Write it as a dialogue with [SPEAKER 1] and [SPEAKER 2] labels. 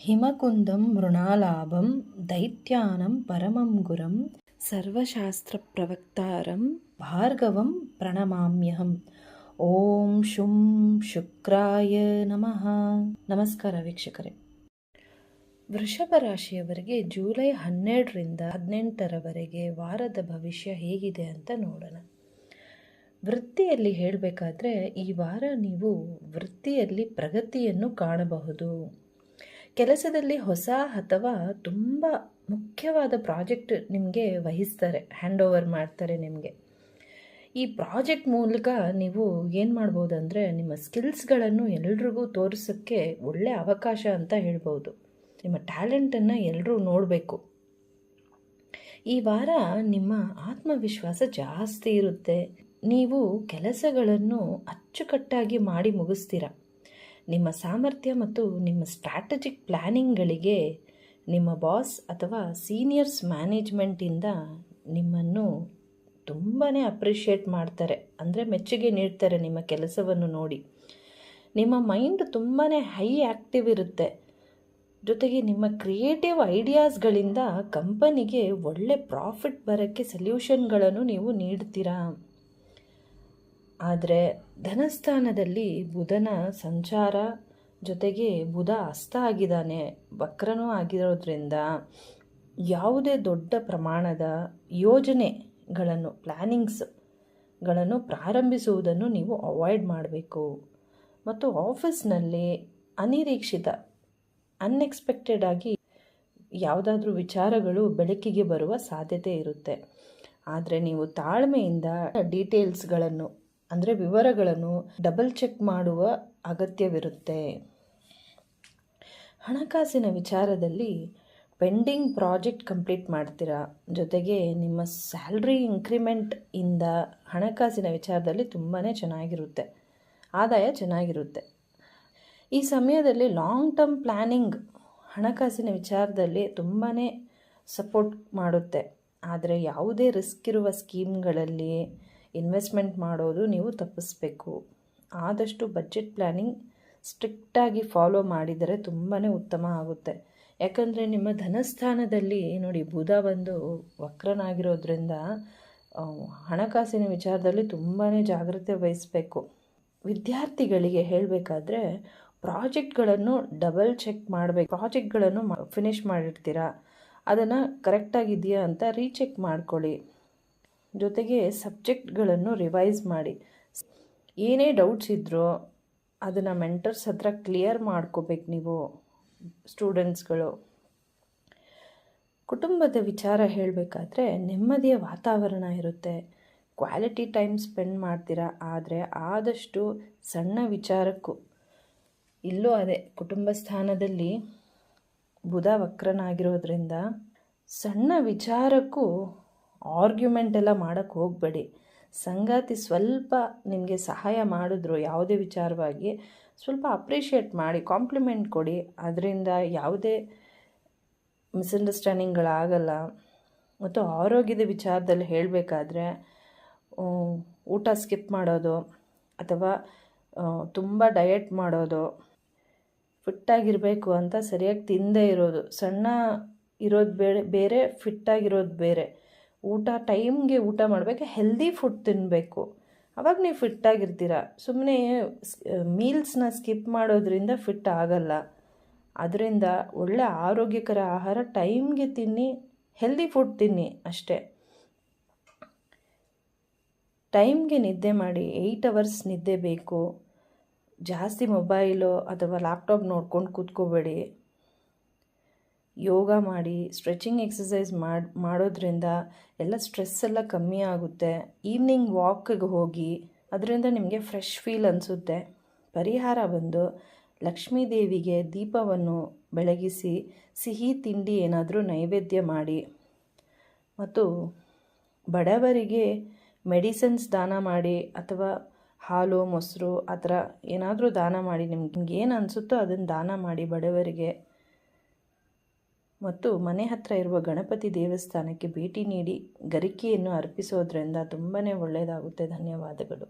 [SPEAKER 1] ಹಿಮಕುಂದಂ ಮೃಣಾಲಾಭಂ ದೈತ್ಯಾನಂ ಪರಮಂ ಗುರಂ ಸರ್ವಶಾಸ್ತ್ರಪ್ರವಕ್ತಾರಂ ಭಾರ್ಗವಂ ಪ್ರಣಮಾಮ್ಯಹಂ. ಓಂ ಶುಂ ಶುಕ್ರಾಯ ನಮಃ. ನಮಸ್ಕಾರ ವೀಕ್ಷಕರೇ. ವೃಷಭ ರಾಶಿಯವರಿಗೆ ಜುಲೈ 12ರಿಂದ 18ರವರೆಗೆ ವಾರದ ಭವಿಷ್ಯ ಹೇಗಿದೆ ಅಂತ ನೋಡೋಣ. ವೃತ್ತಿಯಲ್ಲಿ ಹೇಳಬೇಕಾದ್ರೆ ಈ ವಾರ ನೀವು ವೃತ್ತಿಯಲ್ಲಿ ಪ್ರಗತಿಯನ್ನು ಕಾಣಬಹುದು. ಕೆಲಸದಲ್ಲಿ ಹೊಸ ಅಥವಾ ತುಂಬ ಮುಖ್ಯವಾದ ಪ್ರಾಜೆಕ್ಟ್ ನಿಮಗೆ ವಹಿಸ್ತಾರೆ, ಹ್ಯಾಂಡ್ ಓವರ್ ಮಾಡ್ತಾರೆ ನಿಮಗೆ. ಈ ಪ್ರಾಜೆಕ್ಟ್ ಮೂಲಕ ನೀವು ಏನು ಮಾಡ್ಬೋದು ಅಂದರೆ ನಿಮ್ಮ ಸ್ಕಿಲ್ಸ್ಗಳನ್ನು ಎಲ್ರಿಗೂ ತೋರಿಸೋಕ್ಕೆ ಒಳ್ಳೆಯ ಅವಕಾಶ ಅಂತ ಹೇಳ್ಬೋದು. ನಿಮ್ಮ ಟ್ಯಾಲೆಂಟನ್ನು ಎಲ್ಲರೂ ನೋಡಬೇಕು. ಈ ವಾರ ನಿಮ್ಮ ಆತ್ಮವಿಶ್ವಾಸ ಜಾಸ್ತಿ ಇರುತ್ತೆ. ನೀವು ಕೆಲಸಗಳನ್ನು ಅಚ್ಚುಕಟ್ಟಾಗಿ ಮಾಡಿ ಮುಗಿಸ್ತೀರ. ನಿಮ್ಮ ಸಾಮರ್ಥ್ಯ ಮತ್ತು ನಿಮ್ಮ ಸ್ಟ್ರಾಟಜಿಕ್ ಪ್ಲ್ಯಾನಿಂಗ್ಗಳಿಗೆ ನಿಮ್ಮ ಬಾಸ್ ಅಥವಾ ಸೀನಿಯರ್ಸ್ ಮ್ಯಾನೇಜ್ಮೆಂಟಿಂದ ನಿಮ್ಮನ್ನು ತುಂಬಾ ಅಪ್ರಿಷಿಯೇಟ್ ಮಾಡ್ತಾರೆ, ಅಂದರೆ ಮೆಚ್ಚುಗೆ ನೀಡ್ತಾರೆ ನಿಮ್ಮ ಕೆಲಸವನ್ನು ನೋಡಿ. ನಿಮ್ಮ ಮೈಂಡ್ ತುಂಬಾ ಹೈ ಆ್ಯಕ್ಟಿವ್ ಇರುತ್ತೆ. ಜೊತೆಗೆ ನಿಮ್ಮ ಕ್ರಿಯೇಟಿವ್ ಐಡಿಯಾಸ್ಗಳಿಂದ ಕಂಪನಿಗೆ ಒಳ್ಳೆ ಪ್ರಾಫಿಟ್ ಬರೋಕ್ಕೆ ಸೊಲ್ಯೂಷನ್ಗಳನ್ನು ನೀವು ನೀಡ್ತೀರಾ. ಆದರೆ ಧನಸ್ಥಾನದಲ್ಲಿ ಬುಧನ ಸಂಚಾರ, ಜೊತೆಗೆ ಬುಧ ಅಸ್ತ ಆಗಿದ್ದಾನೆ, ವಕ್ರನೂ ಆಗಿರೋದ್ರಿಂದ ಯಾವುದೇ ದೊಡ್ಡ ಪ್ರಮಾಣದ ಯೋಜನೆಗಳನ್ನು ಪ್ಲ್ಯಾನಿಂಗ್ಸ್ಗಳನ್ನು ಪ್ರಾರಂಭಿಸುವುದನ್ನು ನೀವು ಅವಾಯ್ಡ್ ಮಾಡಬೇಕು. ಮತ್ತು ಆಫೀಸ್ನಲ್ಲಿ ಅನ್ಎಕ್ಸ್ಪೆಕ್ಟೆಡ್ ಆಗಿ ಯಾವುದಾದ್ರೂ ವಿಚಾರಗಳು ಬೆಳಕಿಗೆ ಬರುವ ಸಾಧ್ಯತೆ ಇರುತ್ತೆ. ಆದರೆ ನೀವು ತಾಳ್ಮೆಯಿಂದ ಡೀಟೇಲ್ಸ್ಗಳನ್ನು ಅಂದರೆ ವಿವರಗಳನ್ನು ಡಬಲ್ ಚೆಕ್ ಮಾಡುವ ಅಗತ್ಯವಿರುತ್ತೆ. ಹಣಕಾಸಿನ ವಿಚಾರದಲ್ಲಿ ಪೆಂಡಿಂಗ್ ಪ್ರಾಜೆಕ್ಟ್ ಕಂಪ್ಲೀಟ್ ಮಾಡ್ತೀರಾ. ಜೊತೆಗೆ ನಿಮ್ಮ ಸ್ಯಾಲ್ರಿ ಇನ್ಕ್ರಿಮೆಂಟ್ ಇಂದ ಹಣಕಾಸಿನ ವಿಚಾರದಲ್ಲಿ ತುಂಬಾ ಚೆನ್ನಾಗಿರುತ್ತೆ, ಆದಾಯ ಚೆನ್ನಾಗಿರುತ್ತೆ. ಈ ಸಮಯದಲ್ಲಿ ಲಾಂಗ್ ಟರ್ಮ್ ಪ್ಲ್ಯಾನಿಂಗ್ ಹಣಕಾಸಿನ ವಿಚಾರದಲ್ಲಿ ತುಂಬಾ ಸಪೋರ್ಟ್ ಮಾಡುತ್ತೆ. ಆದರೆ ಯಾವುದೇ ರಿಸ್ಕ್ ಇರುವ ಸ್ಕೀಮ್ಗಳಲ್ಲಿ ಇನ್ವೆಸ್ಟ್ಮೆಂಟ್ ಮಾಡೋದು ನೀವು ತಪ್ಪಿಸ್ಬೇಕು. ಆದಷ್ಟು ಬಜೆಟ್ ಪ್ಲ್ಯಾನಿಂಗ್ ಸ್ಟ್ರಿಕ್ಟಾಗಿ ಫಾಲೋ ಮಾಡಿದರೆ ತುಂಬಾ ಉತ್ತಮ ಆಗುತ್ತೆ. ಯಾಕಂದರೆ ನಿಮ್ಮ ಧನಸ್ಥಾನದಲ್ಲಿ ನೋಡಿ ಬುಧ ಬಂದು ವಕ್ರನಾಗಿರೋದ್ರಿಂದ ಹಣಕಾಸಿನ ವಿಚಾರದಲ್ಲಿ ತುಂಬಾ ಜಾಗ್ರತೆ ವಹಿಸಬೇಕು. ವಿದ್ಯಾರ್ಥಿಗಳಿಗೆ ಹೇಳಬೇಕಾದ್ರೆ ಪ್ರಾಜೆಕ್ಟ್ಗಳನ್ನು ಡಬಲ್ ಚೆಕ್ ಮಾಡಬೇಕು. ಪ್ರಾಜೆಕ್ಟ್ಗಳನ್ನು ಫಿನಿಷ್ ಮಾಡಿರ್ತೀರಾ, ಅದನ್ನು ಕರೆಕ್ಟಾಗಿದೆಯಾ ಅಂತ ರೀಚೆಕ್ ಮಾಡ್ಕೊಳ್ಳಿ. ಜೊತೆಗೆ ಸಬ್ಜೆಕ್ಟ್ಗಳನ್ನು ರಿವೈಸ್ ಮಾಡಿ. ಏನೇ ಡೌಟ್ಸ್ ಇದ್ದರೂ ಅದನ್ನು ಮೆಂಟರ್ಸ್ ಹತ್ರ ಕ್ಲಿಯರ್ ಮಾಡ್ಕೋಬೇಕು ನೀವು ಸ್ಟೂಡೆಂಟ್ಸ್ಗಳು. ಕುಟುಂಬದ ವಿಚಾರ ಹೇಳಬೇಕಾದ್ರೆ ನೆಮ್ಮದಿಯ ವಾತಾವರಣ ಇರುತ್ತೆ, ಕ್ವಾಲಿಟಿ ಟೈಮ್ ಸ್ಪೆಂಡ್ ಮಾಡ್ತೀರಾ. ಆದರೆ ಆದಷ್ಟು ಸಣ್ಣ ವಿಚಾರಕ್ಕೂ ಇಲ್ಲೂ ಅದೇ ಕುಟುಂಬ ಸ್ಥಾನದಲ್ಲಿ ಬುಧ ವಕ್ರನಾಗಿರೋದ್ರಿಂದ ಸಣ್ಣ ವಿಚಾರಕ್ಕೂ ಆರ್ಗ್ಯುಮೆಂಟ್ ಎಲ್ಲ ಮಾಡೋಕ್ಕೆ ಹೋಗಬೇಡಿ. ಸಂಗಾತಿ ಸ್ವಲ್ಪ ನಿಮಗೆ ಸಹಾಯ ಮಾಡಿದ್ರು ಯಾವುದೇ ವಿಚಾರವಾಗಿ ಸ್ವಲ್ಪ ಅಪ್ರಿಷಿಯೇಟ್ ಮಾಡಿ, ಕಾಂಪ್ಲಿಮೆಂಟ್ ಕೊಡಿ. ಅದರಿಂದ ಯಾವುದೇ ಮಿಸ್ಅಂಡರ್ಸ್ಟ್ಯಾಂಡಿಂಗ್ಗಳಾಗಲ್ಲ. ಮತ್ತು ಆರೋಗ್ಯದ ವಿಚಾರದಲ್ಲಿ ಹೇಳಬೇಕಾದ್ರೆ ಊಟ ಸ್ಕಿಪ್ ಮಾಡೋದು ಅಥವಾ ತುಂಬ ಡಯಟ್ ಮಾಡೋದು, ಫಿಟ್ಟಾಗಿರಬೇಕು ಅಂತ ಸರಿಯಾಗಿ ತಿಂದೇ ಇರೋದು, ಸಣ್ಣ ಇರೋದು ಬೇರೆ ಫಿಟ್ಟಾಗಿರೋದು ಬೇರೆ. ಟೈಮ್ಗೆ ಊಟ ಮಾಡಬೇಕು, ಹೆಲ್ದಿ ಫುಡ್ ತಿನ್ನಬೇಕು, ಅವಾಗ ನೀವು ಫಿಟ್ಟಾಗಿರ್ತೀರ. ಸುಮ್ಮನೆ ಮೀಲ್ಸ್ನ ಸ್ಕಿಪ್ ಮಾಡೋದ್ರಿಂದ ಫಿಟ್ ಆಗಲ್ಲ. ಅದರಿಂದ ಒಳ್ಳೆ ಆರೋಗ್ಯಕರ ಆಹಾರ ಟೈಮ್ಗೆ ತಿನ್ನಿ, ಹೆಲ್ದಿ ಫುಡ್ ತಿನ್ನಿ ಅಷ್ಟೇ. ಟೈಮ್ಗೆ ನಿದ್ದೆ ಮಾಡಿ, 8 hours ನಿದ್ದೆ ಬೇಕು. ಜಾಸ್ತಿ ಮೊಬೈಲು ಅಥವಾ ಲ್ಯಾಪ್ಟಾಪ್ ನೋಡ್ಕೊಂಡು ಕೂತ್ಕೋಬೇಡಿ. ಯೋಗ ಮಾಡಿ, ಸ್ಟ್ರೆಚಿಂಗ್ ಎಕ್ಸಸೈಸ್ ಮಾಡೋದ್ರಿಂದ ಎಲ್ಲ ಸ್ಟ್ರೆಸ್ ಎಲ್ಲ ಕಮ್ಮಿ ಆಗುತ್ತೆ. ಈವ್ನಿಂಗ್ ವಾಕ್ಗೆ ಹೋಗಿ, ಅದರಿಂದ ನಿಮಗೆ ಫ್ರೆಶ್ ಫೀಲ್ ಅನಿಸುತ್ತೆ. ಪರಿಹಾರ ಬಂದು ಲಕ್ಷ್ಮೀ ದೇವಿಗೆ ದೀಪವನ್ನು ಬೆಳಗಿಸಿ ಸಿಹಿ ತಿಂಡಿ ಏನಾದರೂ ನೈವೇದ್ಯ ಮಾಡಿ, ಮತ್ತು ಬಡವರಿಗೆ ಮೆಡಿಸಿನ್ಸ್ ದಾನ ಮಾಡಿ ಅಥವಾ ಹಾಲು ಮೊಸರು ಆ ಥರ ಏನಾದರೂ ದಾನ ಮಾಡಿ. ನಿಮ್ಗೆ ಏನು ಅನಿಸುತ್ತೋ ಅದನ್ನು ದಾನ ಮಾಡಿ ಬಡವರಿಗೆ. ಮತ್ತು ಮನೆ ಹತ್ತಿರ ಇರುವ ಗಣಪತಿ ದೇವಸ್ಥಾನಕ್ಕೆ ಭೇಟಿ ನೀಡಿ ಗರಿಕೆಯನ್ನು ಅರ್ಪಿಸೋದ್ರಿಂದ ತುಂಬಾ ಒಳ್ಳೆಯದಾಗುತ್ತೆ. ಧನ್ಯವಾದಗಳು.